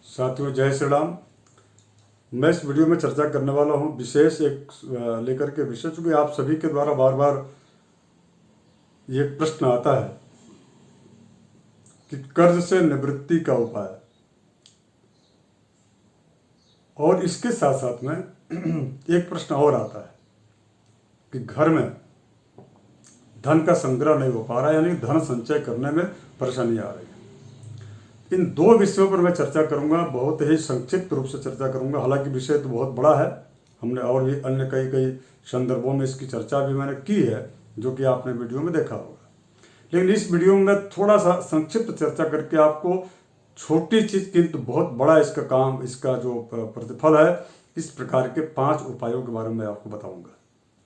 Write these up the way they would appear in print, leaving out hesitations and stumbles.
साथियों, जय श्री राम। मैं इस वीडियो में चर्चा करने वाला हूं विशेष एक लेकर के विषय, चूंकि आप सभी के द्वारा बार बार ये प्रश्न आता है कि कर्ज से निवृत्ति का उपाय, और इसके साथ साथ में एक प्रश्न और आता है कि घर में धन का संग्रह नहीं हो पा रहा है, यानी धन संचय करने में परेशानी आ रही है। इन दो विषयों पर मैं चर्चा करूंगा, बहुत ही संक्षिप्त रूप से चर्चा करूंगा। हालांकि विषय तो बहुत बड़ा है, हमने और भी अन्य कई संदर्भों में इसकी चर्चा भी मैंने की है, जो कि आपने वीडियो में देखा होगा। लेकिन इस वीडियो में मैं थोड़ा सा संक्षिप्त चर्चा करके आपको छोटी चीज किंतु बहुत बड़ा इसका काम, इसका जो प्रतिफल है, इस प्रकार के 5 उपायों के बारे में मैं आपको बताऊंगा,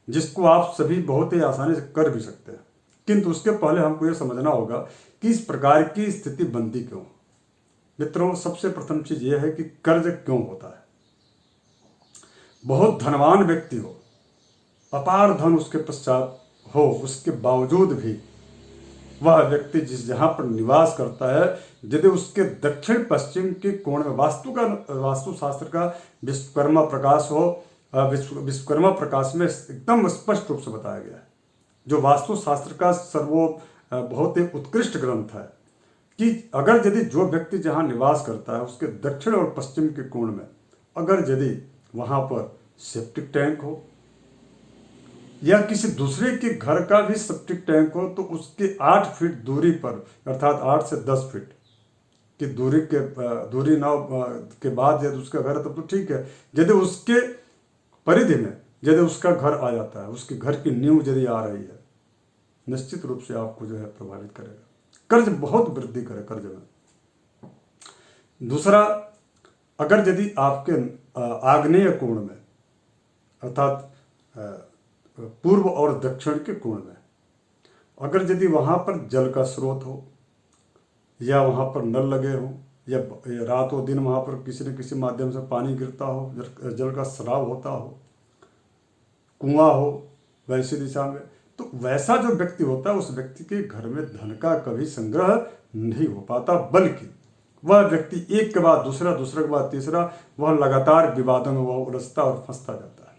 जिसको आप सभी बहुत ही आसानी से कर भी सकते हैं। किंतु उसके पहले हमको ये समझना होगा कि इस प्रकार की स्थिति बनती क्यों। मित्रों, सबसे प्रथम चीज यह है कि कर्ज क्यों होता है। बहुत धनवान व्यक्ति हो, अपार धन उसके पश्चात हो, उसके बावजूद भी वह व्यक्ति जिस जहां पर निवास करता है, यदि उसके दक्षिण पश्चिम के कोण में वास्तु शास्त्र का विश्वकर्मा प्रकाश हो, विश्वकर्मा प्रकाश में एकदम स्पष्ट रूप से बताया गया है, जो वास्तु शास्त्र का बहुत ही उत्कृष्ट ग्रंथ है, कि अगर यदि जो व्यक्ति जहां निवास करता है उसके दक्षिण और पश्चिम के कोण में अगर यदि वहां पर सेप्टिक टैंक हो या किसी दूसरे के घर का भी सेप्टिक टैंक हो, तो उसके 8 फीट दूरी पर, अर्थात 8 से 10 फीट की दूरी नाव के बाद यदि उसका घर है तब तो ठीक है। यदि उसके परिधि में यदि उसका घर आ जाता है, उसके घर की नींव यदि आ रही है, निश्चित रूप से आपको जो है प्रभावित करेगा। कर्ज बहुत वृद्धि करे कर्ज में। दूसरा, अगर यदि आपके आग्नेय कोण में, अर्थात पूर्व और दक्षिण के कोण में, अगर यदि वहां पर जल का स्रोत हो या वहां पर नल लगे हो या रात और दिन वहां पर किसी न किसी माध्यम से पानी गिरता हो, जल का स्राव होता हो, कुआं हो वैसी दिशा में, तो वैसा जो व्यक्ति होता है उस व्यक्ति के घर में धन का कभी संग्रह नहीं हो पाता, बल्कि वह व्यक्ति एक के बाद दूसरा, दूसरे के बाद तीसरा, वह लगातार विवादों में वह उलझता और फंसता जाता है।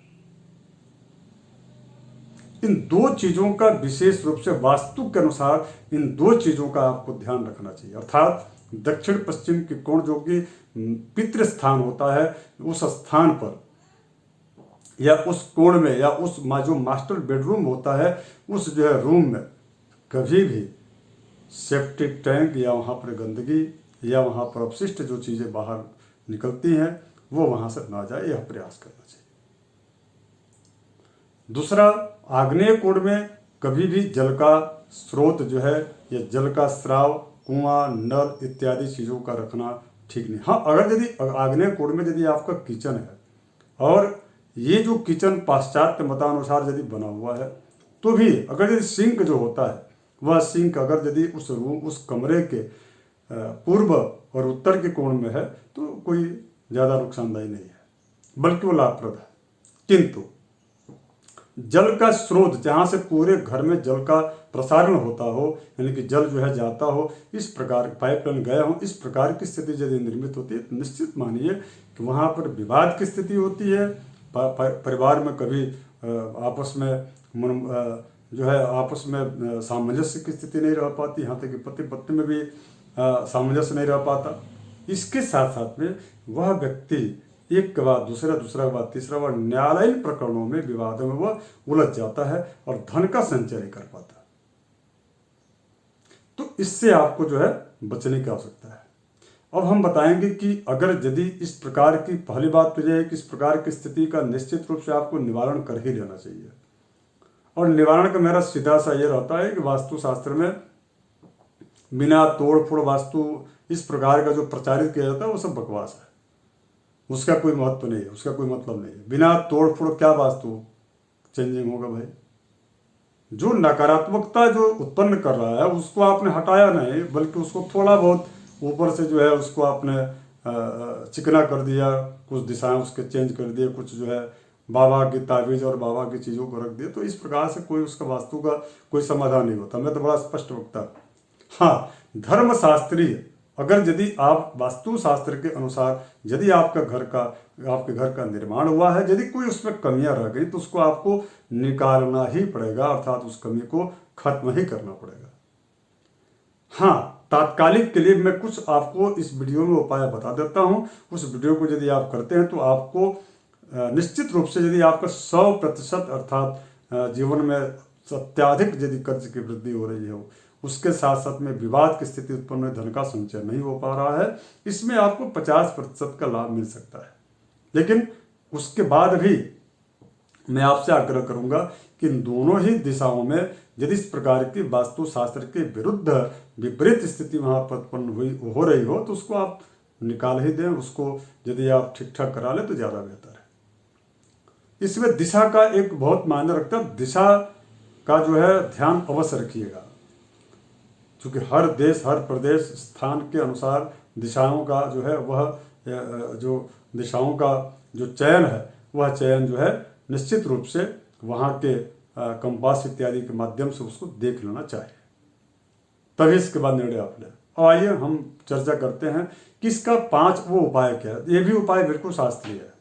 इन 2 चीजों का विशेष रूप से वास्तु के अनुसार इन 2 चीजों का आपको ध्यान रखना चाहिए। अर्थात दक्षिण पश्चिम के कोण जो कि पितृ स्थान होता है, उस स्थान पर या उस कोण में या उस जो मास्टर बेडरूम होता है, उस जो है रूम में कभी भी सेप्टिक टैंक या वहाँ पर गंदगी या वहाँ पर अपशिष्ट जो चीज़ें बाहर निकलती हैं वो वहाँ से ना जाए, यह प्रयास करना चाहिए। दूसरा, आग्नेय कोण में कभी भी जल का स्रोत जो है या जल का स्राव, कुआं, नल इत्यादि चीज़ों का रखना ठीक नहीं। हाँ, अगर यदि आग्नेय कोण में यदि आपका किचन है और ये जो किचन पाश्चात्य मतानुसार यदि बना हुआ है, तो भी अगर यदि सिंक जो होता है, वह सिंक अगर यदि उस कमरे के पूर्व और उत्तर के कोण में है, तो कोई ज़्यादा नुकसानदायी नहीं है, बल्कि वो लाभप्रद है। किंतु जल का स्रोत जहाँ से पूरे घर में जल का प्रसारण होता हो, यानी कि जल जो है जाता हो, इस प्रकार पाइपलाइन गया हो, इस प्रकार की स्थिति यदि निर्मित होती है, तो निश्चित मानिए कि वहाँ पर विवाद की स्थिति होती है। परिवार में कभी आपस में जो है आपस में सामंजस्य की स्थिति नहीं रह पाती, यहाँ तक कि पति पत्नी में भी सामंजस्य नहीं रह पाता। इसके साथ साथ में वह व्यक्ति एक के बाद दूसरा, दूसरा के बाद तीसरा, वह न्यायालयीन प्रकरणों में, विवादों में वह उलझ जाता है और धन का संचय नहीं कर पाता। तो इससे आपको जो है बचने की आवश्यकता है। अब हम बताएंगे कि अगर यदि इस प्रकार की, पहली बात तो यह है कि इस प्रकार की स्थिति का निश्चित रूप से आपको निवारण कर ही लेना चाहिए। और निवारण का मेरा सीधा सा ये रहता है कि वास्तु शास्त्र में बिना तोड़ फोड़ वास्तु इस प्रकार का जो प्रचारित किया जाता है वो सब बकवास है, उसका कोई महत्व नहीं है, उसका कोई मतलब नहीं है। बिना तोड़ फोड़ क्या वास्तु चेंजिंग होगा भाई? जो नकारात्मकता जो उत्पन्न कर रहा है उसको आपने हटाया नहीं, बल्कि उसको थोड़ा बहुत ऊपर से जो है उसको आपने चिकना कर दिया, कुछ दिशाएं उसके चेंज कर दिए, कुछ जो है बाबा की ताबीज और बाबा की चीज़ों को रख दिए, तो इस प्रकार से कोई उसका वास्तु का कोई समाधान नहीं होता। मैं तो बड़ा स्पष्ट वक्ता। हाँ, धर्मशास्त्रीय अगर यदि आप वास्तुशास्त्र के अनुसार यदि आपके घर का निर्माण हुआ है, यदि कोई उसमें कमियां रह गई तो उसको आपको निकालना ही पड़ेगा, अर्थात उस कमी को खत्म ही करना पड़ेगा। हाँ, तात्कालिक के लिए मैं कुछ आपको इस वीडियो में उपाय बता देता हूँ। उस वीडियो को यदि आप करते हैं तो आपको निश्चित रूप से यदि आपका 100% अर्थात जीवन में अत्याधिक यदि कर्ज की वृद्धि हो रही हो, उसके साथ साथ में विवाद की स्थिति उत्पन्न है, धन का संचय नहीं हो पा रहा है, इसमें आपको 50% का लाभ मिल सकता है। लेकिन उसके बाद भी मैं आपसे आग्रह करूंगा कि इन दोनों ही दिशाओं में यदि इस प्रकार की वास्तुशास्त्र के विरुद्ध विपरीत स्थिति वहां पर उत्पन्न हो रही हो तो उसको आप निकाल ही दें। उसको यदि आप ठीक ठाक करा लें तो ज़्यादा बेहतर है। इसमें दिशा का एक बहुत मायने रखता है। दिशा का जो है ध्यान अवश्य रखिएगा, क्योंकि हर देश हर प्रदेश स्थान के अनुसार दिशाओं का जो है वह जो दिशाओं का जो चयन है वह चयन जो है निश्चित रूप से वहाँ के कंपास इत्यादि के माध्यम से उसको देख लेना चाहिए, तभी इसके बाद निर्णय आप लें। और आइए हम चर्चा करते हैं कि इसका 5 वो उपाय क्या है। ये भी उपाय बिल्कुल शास्त्रीय है,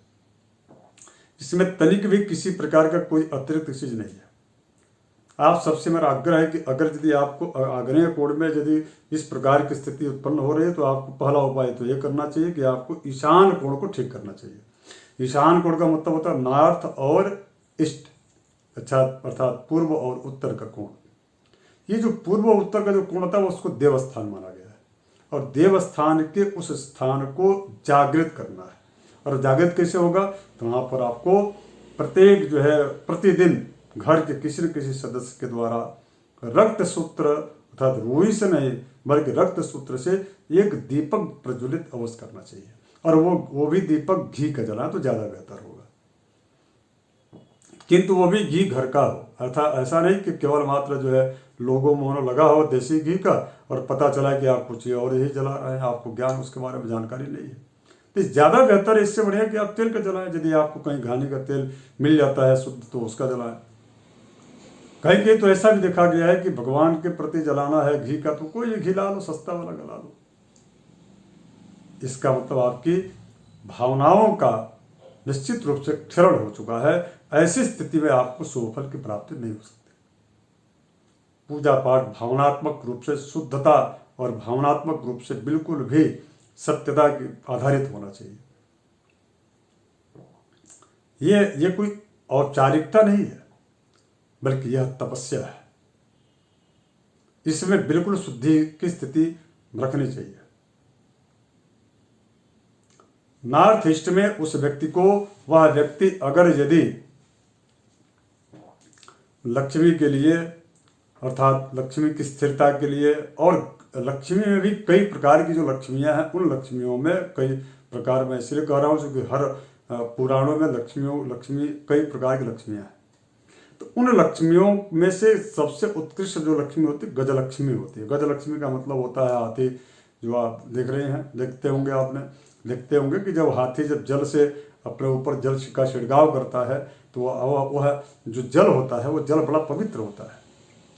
इसमें तनिक भी किसी प्रकार का कोई अतिरिक्त चीज नहीं है। आप सबसे मेरा आग्रह है कि अगर यदि आपको आग्नेय कोण में यदि इस प्रकार की स्थिति उत्पन्न हो रही है तो आपको पहला उपाय तो ये करना चाहिए कि आपको ईशान कोण को ठीक करना चाहिए। ईशान कोण का मतलब होता है नॉर्थ और ईस्ट, अच्छा अर्थात पूर्व और उत्तर का कोण। ये जो पूर्व और उत्तर का जो कोण होता है उसको देवस्थान माना गया है, और देवस्थान के उस स्थान को जागृत करना है। और जागृत कैसे होगा, तो वहाँ पर आपको प्रत्येक जो है प्रतिदिन घर के किसी न किसी सदस्य के द्वारा रक्त सूत्र अर्थात रुई से नहीं बल्कि रक्त सूत्र से एक दीपक प्रज्वलित अवश्य करना चाहिए, और वो भी दीपक घी का जला तो ज़्यादा बेहतर होगा। किंतु वो भी घी घर का हो, अर्थात ऐसा नहीं कि केवल मात्र जो है लोगों में लगा हो देसी घी का और पता चला कि आप कुछ और ही जला रहे हैं, आपको ज्ञान उसके बारे में जानकारी नहीं है। तो ज़्यादा बेहतर है, इससे बढ़िया कि आप तेल का जलाएं। यदि आपको कहीं घानी का तेल मिल जाता है शुद्ध तो उसका जलाएं। कहीं कहीं तो ऐसा भी देखा गया है कि भगवान के प्रति जलाना है घी का तो कोई घी ला लो, सस्ता वाला गला लो। इसका मतलब आपकी भावनाओं का निश्चित रूप से क्षरण हो चुका है। ऐसी स्थिति में आपको शुभ फल की प्राप्ति नहीं हो सकती। पूजा पाठ भावनात्मक रूप से शुद्धता और भावनात्मक रूप से बिल्कुल भी सत्यता की आधारित होना चाहिए। ये कोई औपचारिकता नहीं है, बल्कि यह तपस्या है। इसमें बिल्कुल शुद्धि की स्थिति रखनी चाहिए। नॉर्थ ईस्ट में उस व्यक्ति को, वह व्यक्ति अगर यदि लक्ष्मी के लिए अर्थात लक्ष्मी की स्थिरता के लिए, और लक्ष्मी में भी कई प्रकार की जो लक्ष्मियां हैं उन लक्ष्मियों में कई प्रकार, मैं इसलिए कह रहा हूँ क्योंकि हर पुराणों में लक्ष्मी कई प्रकार की लक्ष्मियां हैं। तो उन लक्ष्मियों में से सबसे उत्कृष्ट जो लक्ष्मी होती है गजलक्ष्मी होती है। गजलक्ष्मी का मतलब होता है हाथी, जो आप देख रहे हैं, देखते होंगे कि जब हाथी जब जल से अपने ऊपर जल का छिड़काव करता है तो वह जो जल होता है वो जल बड़ा पवित्र होता है।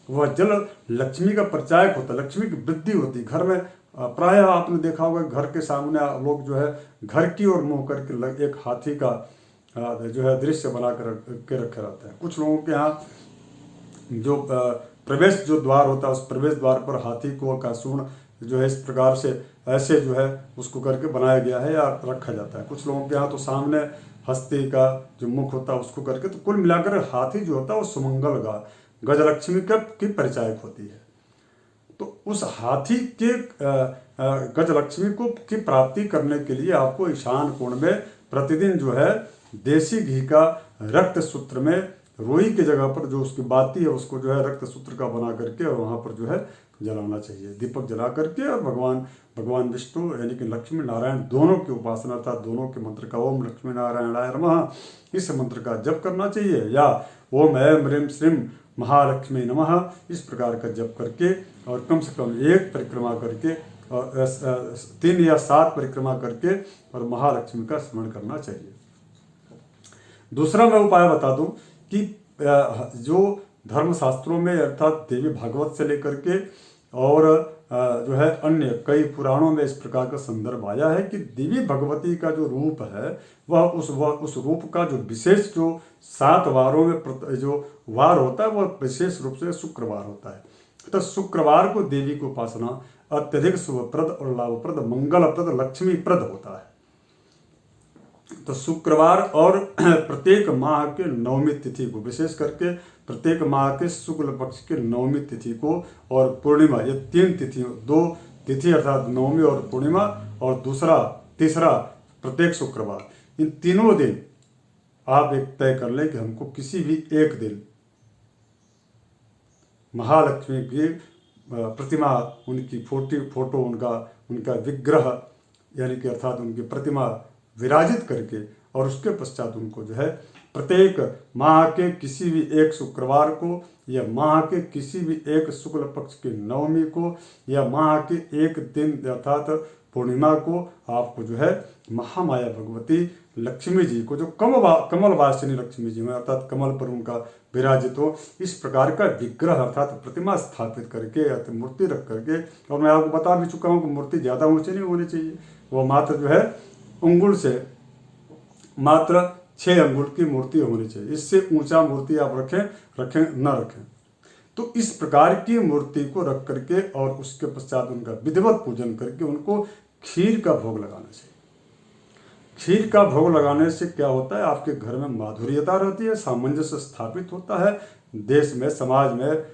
वह जल लक्ष्मी का परिचायक होता है, लक्ष्मी की वृद्धि होती है। घर में प्रायः आपने देखा होगा घर के सामने लोग जो है घर की ओर मुँह करके एक हाथी का जो है दृश्य बना के रखे रहते हैं। कुछ लोगों के यहाँ जो प्रवेश जो द्वार होता है उस प्रवेश द्वार पर हाथी को का सूंड जो है इस प्रकार से ऐसे जो है उसको करके बनाया गया है या रखा जाता है। कुछ लोगों के यहाँ तो सामने हस्ती का जो मुख होता है उसको करके, तो कुल मिलाकर हाथी जो होता है वो सुमंगल गजलक्ष्मी की परिचायक होती है। तो उस हाथी के गजलक्ष्मी को की प्राप्ति करने के लिए आपको ईशान कोण में प्रतिदिन जो है देसी घी का रक्त सूत्र में रुई की जगह पर जो उसकी बाती है उसको जो है रक्त सूत्र का बना करके और वहाँ पर जो है जलाना चाहिए, दीपक जला करके। और भगवान विष्णु यानी कि लक्ष्मी नारायण दोनों की उपासना अर्थात दोनों के मंत्र का ओम लक्ष्मी नारायणाय नमः इस मंत्र का जप करना चाहिए, या ओम ऐं ह्रीं श्रीं महालक्ष्मी नमः इस प्रकार का जप करके और कम से कम 1 परिक्रमा करके और 3 या 7 परिक्रमा करके और महालक्ष्मी का स्मरण करना चाहिए। दूसरा मैं उपाय बता दूं कि जो धर्मशास्त्रों में अर्थात देवी भागवत से लेकर के और जो है अन्य कई पुराणों में इस प्रकार का संदर्भ आया है कि देवी भगवती का जो रूप है वह उस रूप का जो विशेष जो 7 वारों में जो वार होता है वह विशेष रूप से शुक्रवार होता है। तो शुक्रवार को देवी की उपासना अत्यधिक शुभप्रद और लाभप्रद मंगलप्रद लक्ष्मीप्रद होता है। तो शुक्रवार और प्रत्येक माह के नवमी तिथि को, विशेष करके प्रत्येक माह के शुक्ल पक्ष के नवमी तिथि को और पूर्णिमा, ये 3 तिथियों, 2 तिथि अर्थात नवमी और पूर्णिमा और तीसरा प्रत्येक शुक्रवार, इन तीनों दिन आप एक तय कर लें कि हमको किसी भी एक दिन महालक्ष्मी की प्रतिमा, उनकी फोटो उनका विग्रह यानी कि अर्थात उनकी प्रतिमा विराजित करके और उसके पश्चात उनको जो है प्रत्येक माह के किसी भी एक शुक्रवार को या माह के किसी भी एक शुक्ल पक्ष की नवमी को या माह के एक दिन अर्थात पूर्णिमा को आपको जो है महामाया भगवती लक्ष्मी जी को, जो कमल वासिनी लक्ष्मी जी में अर्थात कमल पर उनका विराजित हो, इस प्रकार का विग्रह अर्थात प्रतिमा स्थापित करके अर्थात मूर्ति रख करके, और मैं आपको बता भी चुका हूँ कि मूर्ति ज़्यादा ऊँची नहीं होनी चाहिए, वो मात्र जो है अंगुल से मात्र 6 अंगुल की मूर्ति होनी चाहिए। इससे ऊंचा मूर्ति आप रखें न रखें। तो इस प्रकार की मूर्ति को रख करके और उसके पश्चात उनका विधिवत पूजन करके उनको खीर का भोग लगाना चाहिए। खीर का भोग लगाने से क्या होता है, आपके घर में माधुर्यता रहती है, सामंजस्य स्थापित होता है देश में, समाज में,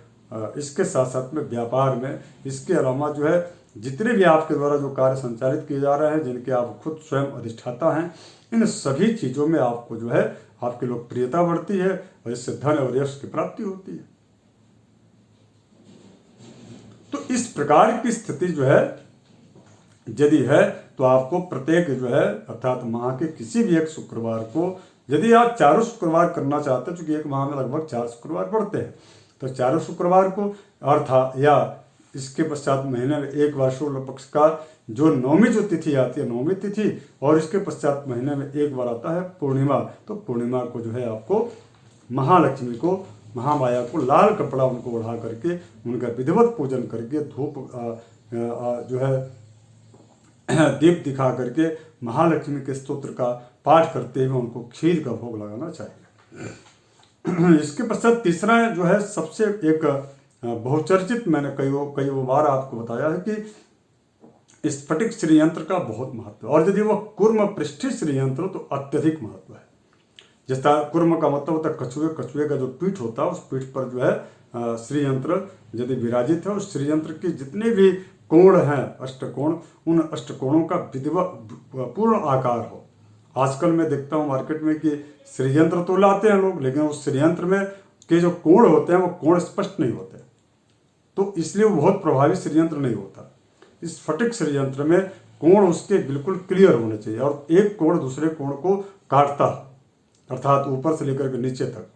इसके साथ साथ में व्यापार में। इसके अलावा जो है जितने भी आपके द्वारा जो कार्य संचालित किए जा रहे हैं, जिनके आप खुद स्वयं अधिष्ठाता हैं, इन सभी चीज़ों में आपको जो है आपकी लोकप्रियता बढ़ती है और इससे धन और यश की प्राप्ति होती है। तो इस प्रकार की स्थिति जो है यदि है तो आपको प्रत्येक जो है अर्थात माह के किसी भी एक शुक्रवार को, यदि आप 4 शुक्रवार करना चाहते हैं, क्योंकि एक माह में लगभग 4 शुक्रवार पड़ते हैं, तो 4 शुक्रवार को अर्थात या इसके पश्चात महीने में एक बार शुक्ल पक्ष का जो नवमी जो तिथि आती है, नवमी तिथि, और इसके पश्चात महीने में एक बार आता है पूर्णिमा, तो पूर्णिमा को जो है आपको महालक्ष्मी को, महामाया को लाल कपड़ा उनको ओढ़ा करके उनका विधिवत पूजन करके धूप जो है दीप दिखा करके महालक्ष्मी के स्तोत्र का पाठ करते हुए उनको खीर का भोग लगाना चाहिए। इसके पश्चात तीसरा जो है सबसे एक बहुचर्चित, मैंने कई बार आपको बताया है कि स्फटिक श्रीयंत्र का बहुत महत्व है, और यदि वह कुर्म पृष्ठी श्रीयंत्र तो अत्यधिक महत्व है। जिस तरह कुर्म का मतलब होता है कछुए का जो पीठ होता है, उस पीठ पर जो है श्रीयंत्र यदि विराजित है, उस श्रीयंत्र के जितने भी कोण हैं, अष्टकोण, उन अष्टकोणों का विधिवत पूर्ण आकार हो। आजकल मैं देखता हूँ मार्केट में कि श्रीयंत्र तो लाते हैं लोग, लेकिन उस श्रीयंत्र में के जो कोण होते हैं वो कोण स्पष्ट नहीं होते, तो इसलिए वो बहुत प्रभावी श्रीयंत्र नहीं होता। इस स्फटिक श्रीयंत्र में कोण उसके बिल्कुल क्लियर होने चाहिए और एक कोण दूसरे कोण को काटता, अर्थात ऊपर से लेकर के नीचे तक।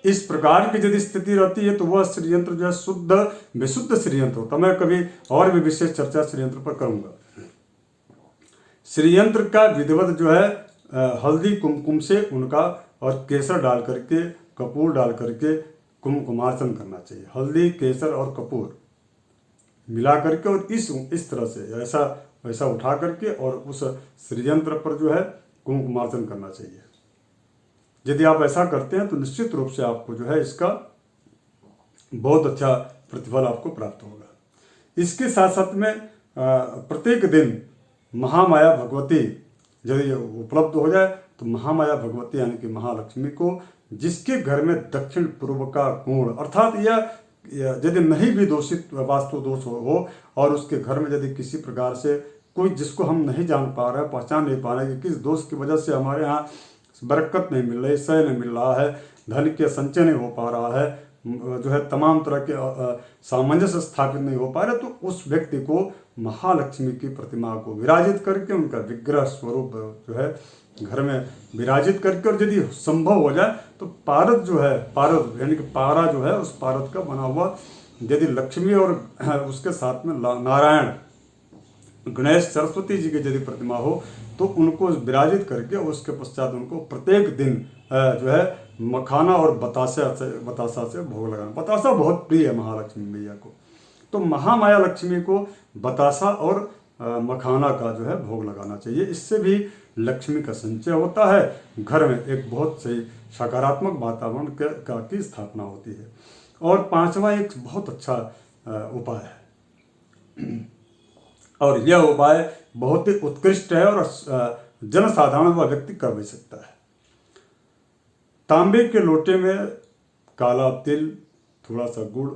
इस प्रकार की यदि स्थिति रहती है तो वह श्रीयंत्र जो है शुद्ध विशुद्ध श्रीयंत्र होता है। मैं कभी और भी विशेष चर्चा श्रीयंत्र पर करूंगा। श्रीयंत्र का विधिवत जो है हल्दी कुमकुम से उनका और केसर डाल करके, कपूर डाल करके कुमकुमार्चन करना चाहिए। हल्दी, केसर और कपूर मिला करके और इस तरह से ऐसा उठा करके और उस श्रीयंत्र पर जो है कुमकुमार्चन करना चाहिए। यदि आप ऐसा करते हैं तो निश्चित रूप से आपको जो है इसका बहुत अच्छा प्रतिफल आपको प्राप्त होगा। इसके साथ साथ में प्रत्येक दिन महामाया भगवती यदि उपलब्ध हो जाए तो महामाया भगवती यानी कि महालक्ष्मी को, जिसके घर में दक्षिण पूर्व का कोण अर्थात यदि नहीं भी दोषित वास्तु दोष हो और उसके घर में यदि किसी प्रकार से कोई जिसको हम नहीं जान पा रहे हैं, पहचान नहीं पा रहे हैं कि किस दोष की वजह से हमारे यहाँ बरकत नहीं मिल रही, सय नहीं मिल रहा है, धन के संचय नहीं हो पा रहा है, जो है तमाम तरह के सामंजस्य स्थापित नहीं हो पा रहे, तो उस व्यक्ति को महालक्ष्मी की प्रतिमा को विराजित करके उनका विग्रह स्वरूप जो है घर में विराजित करके, और यदि संभव हो जाए तो पारद जो है, पारद यानी कि पारा जो है, उस पारद का बना हुआ यदि लक्ष्मी और उसके साथ में नारायण, गणेश, सरस्वती जी की यदि प्रतिमा हो तो उनको विराजित करके उसके पश्चात उनको प्रत्येक दिन जो है मखाना और बतासा से भोग लगाना। बतासा बहुत प्रिय है महालक्ष्मी मैया को, तो महामाया लक्ष्मी को बतासा और मखाना का जो है भोग लगाना चाहिए। इससे भी लक्ष्मी का संचय होता है, घर में एक बहुत सही सकारात्मक वातावरण की स्थापना होती है। और पांचवा एक बहुत अच्छा उपाय है, और यह उपाय बहुत ही उत्कृष्ट है और जनसाधारण वह व्यक्ति कर भी सकता है। तांबे के लोटे में काला तिल, थोड़ा सा गुड़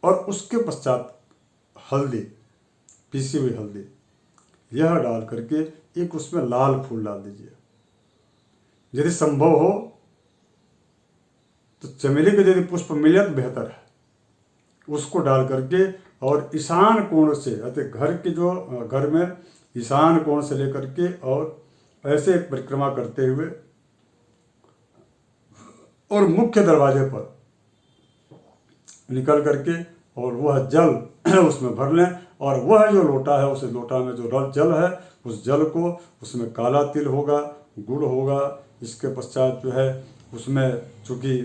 और उसके पश्चात हल्दी, पीसी हुई हल्दी, यह डाल करके एक उसमें लाल फूल डाल दीजिए। यदि संभव हो तो चमेली के यदि पुष्प मिले तो बेहतर है, उसको डाल करके और ईशान कोण से, अतः घर के जो घर में ईशान कोण से लेकर के और ऐसे एक परिक्रमा करते हुए और मुख्य दरवाजे पर निकल करके और वह जल उसमें भर लें, और वह जो लोटा है उस लोटा में जो जल है उस जल को, उसमें काला तिल होगा, गुड़ होगा, इसके पश्चात जो है उसमें चूँकि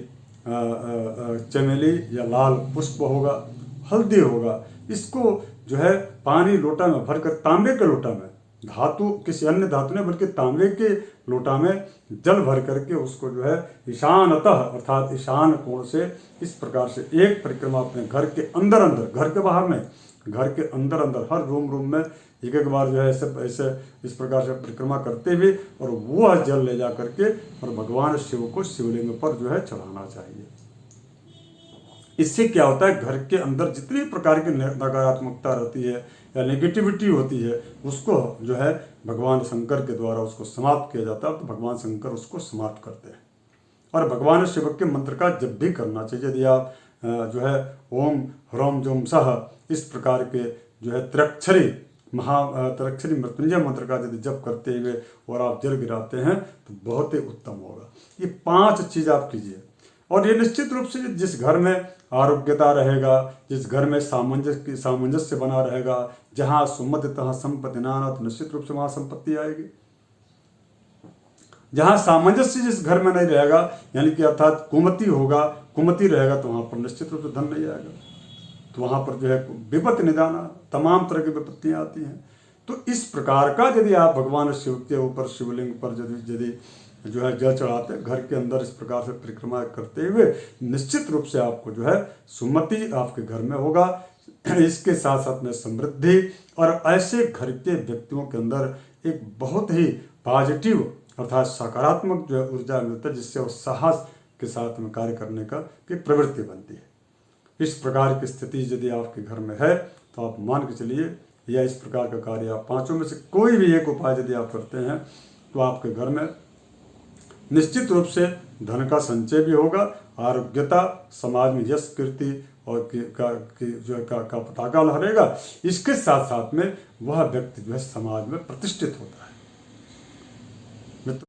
चमेली या लाल पुष्प होगा, हल्दी होगा, इसको जो है पानी लोटा में भरकर, तांबे के लोटा में, धातु किसी अन्य धातु नहीं बल्कि तांबे के लोटा में जल भर करके उसको जो है ईशानतः अर्थात ईशान कोण से इस प्रकार से एक परिक्रमा अपने घर के अंदर अंदर, घर के बाहर में, घर के अंदर अंदर हर रूम में एक एक बार जो है ऐसे इस प्रकार से परिक्रमा करते हुए और वह जल ले जा करके और भगवान शिव को शिवलिंग पर जो है चढ़ाना चाहिए। इससे क्या होता है, घर के अंदर जितनी प्रकार की नकारात्मकता रहती है या नेगेटिविटी होती है उसको जो है भगवान शंकर के द्वारा उसको समाप्त किया जाता है। तो भगवान शंकर उसको समाप्त करते हैं। और भगवान शिव के मंत्र का जब भी करना चाहिए, यदि आप जो है ओम ह्रौम जोम सह इस प्रकार के जो है त्रिअक्षरी मृत्युंजय मंत्र का यदि जप करते हुए और आप जल गिराते हैं तो बहुत ही उत्तम होगा। ये 5 चीज़ आप कीजिए, और ये निश्चित रूप से जिस घर में आरोग्यता रहेगा, जिस घर में सामंजस्य बना रहेगा, जहाँ सुमति तहाँ संपत्ति नाना, तो निश्चित रूप से वहाँ संपत्ति आएगी। जहाँ सामंजस्य जिस घर में नहीं रहेगा, यानी कि अर्थात कुमति रहेगा, तो वहाँ पर निश्चित रूप से धन नहीं आएगा, तो वहाँ पर जो है विपत्ति निदाना, तमाम तरह की विपत्तियाँ आती हैं। तो इस प्रकार का यदि आप भगवान शिव के ऊपर शिवलिंग पर यदि जो है जल चढ़ाते घर के अंदर इस प्रकार से परिक्रमा करते हुए, निश्चित रूप से आपको जो है सुमति आपके घर में होगा। इसके साथ साथ में समृद्धि, और ऐसे घर के व्यक्तियों के अंदर एक बहुत ही पॉजिटिव अर्थात सकारात्मक जो है ऊर्जा मिलता है, जिससे वो साहस के साथ में कार्य करने का की प्रवृत्ति बनती है। इस प्रकार की स्थिति यदि आपके घर में है तो आप मान के चलिए, या इस प्रकार का कार्य आप 5 में से कोई भी एक उपाय यदि आप करते हैं तो आपके घर में निश्चित रूप से धन का संचय भी होगा, आरोग्यता, समाज में यश कीर्ति और का पताका लहरेगा। इसके साथ साथ में वह व्यक्ति जो है समाज में प्रतिष्ठित होता है।